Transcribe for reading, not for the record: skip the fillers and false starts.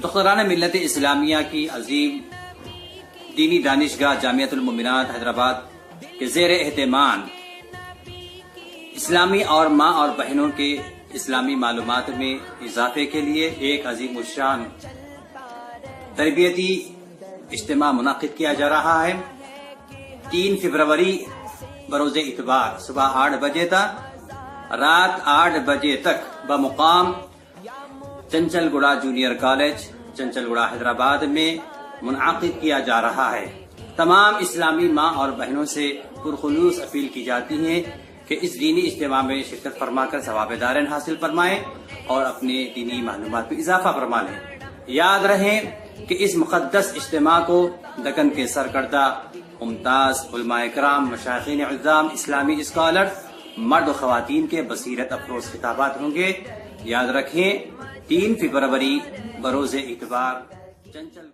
دختران ملت اسلامیہ کی عظیم دینی دانشگاہ جامعۃ المومنات حیدرآباد کے زیر اہتمام اسلامی اور ماں اور بہنوں کے اسلامی معلومات میں اضافے کے لیے ایک عظیم الشان تربیتی اجتماع منعقد کیا جا رہا ہے۔ 3 فروری بروز اتوار صبح 8 بجے تک رات 8 بجے تک بمقام چنچل گڑا جونیئر کالج چنچل گڑا حیدرآباد میں منعقد کیا جا رہا ہے۔ تمام اسلامی ماں اور بہنوں سے پرخلوص اپیل کی جاتی ہے کہ اس دینی اجتماع میں شرکت فرما کر ثواب دارین حاصل فرمائیں اور اپنے دینی معلومات میں اضافہ فرما لیں۔ یاد رہیں کہ اس مقدس اجتماع کو دکن کے سرکردہ ممتاز علماء کرام، مشائخین عظام، اسلامی اسکالر، مرد و خواتین کے بصیرت افروز خطابات ہوں گے۔ یاد رکھیں 3 فروری بروز اتوار چنچل